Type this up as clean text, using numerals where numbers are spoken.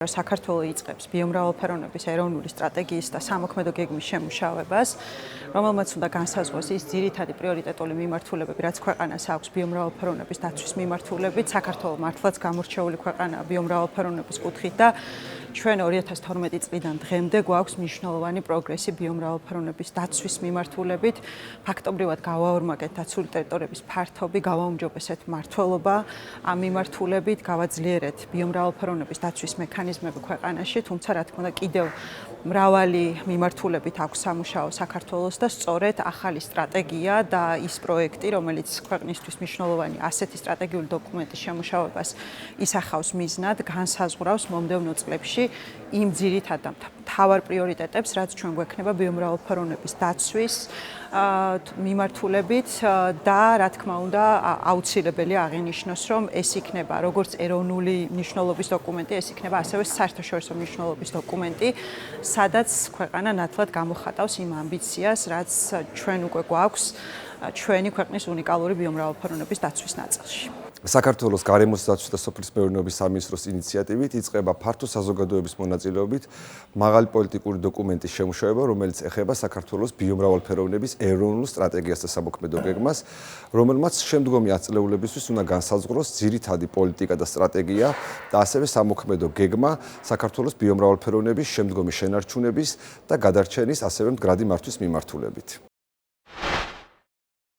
საქართველო იწყებს ბიომრავალფეროვნების ეროვნული სტრატეგიის და სამოქმედო გეგმის შემუშავებას, რომელმაც უნდა განსაზღვროს ის ძირითადი პრიორიტეტული მიმართულებები, რაც ქვეყანას აქვს ბიომრავალფეროვნების დაცვის მიმართულებით. საქართველო მართლაც გამორჩეული ქვეყანაა ბიომრავალფეროვნების კუთხით და ჩვენ 2012 წლიდან დღემდე გვაქვს მნიშვნელოვანი პროგრესი ბიომრავალფეროვნების დაცვის მიმართულებით. ფაქტობრივად გავაორმაგეთ დაცული ტერიტორიების ფართობი, გავაუმჯობესეთ მმართველობა ამ მიმართულებით, გავაძლიერეთ ბიომრავალფეროვნების დაცვის მექანიზმები ქვეყანაში, თუმცა რა თქმა უნდა კიდევ მრავალი მიმართულებით აქვს სამუშაო საქართველოს და სწორედ ახალი სტრატეგია და ის პროექტი, რომელიც ქვეყნისთვის მნიშვნელოვანი ასეთი სტრატეგიული დოკუმენტის შემუშავებას ისახავს მიზნად, განსაზღვრავს მომდევნო წლებში იმ ძირითად და მთავარ პრიორიტეტებს, რაც ჩვენ გვექნება ბიომრავალფეროვნების დაცვის მიმართულებით და რა თქმა უნდა აუცილებელი აღინიშნოს, რომ ეს იქნება როგორც ეროვნული მნიშვნელობის დოკუმენტი, ეს იქნება ასევე საერთაშორისო მნიშვნელობის დოკუმენტი, სადაც ქვეყანა ნათლად გამოხატავს იმ ამბიციას, რაც ჩვენ უკვე გვაქვს ჩვენი ქვეყნის უნიკალური ბიომრავალფეროვნების დაცვის ნაწილში. საქართველოს გარემოს დაცვის და სოფლის მეურნეობის სამინისტროს ინიციატივით იწყება ფართო საზოგადოების მონაწილეობით მაღალი პოლიტიკური დოკუმენტის შემუშავება, რომელიც ეხება საქართველოს ბიომრავალფეროვნების ეროვნულ სტრატეგიას და სამოქმედო გეგმას, რომელმაც შემდგომი ათწლეულებისთვის უნდა განსაზღვროს ძირითადი პოლიტიკა და სტრატეგია და ასევე სამოქმედო გეგმა საქართველოს ბიომრავალფეროვნების შემდგომი შენარჩუნების და გადარჩენის, ასევე მდგრადი მართვის მიმართულებით.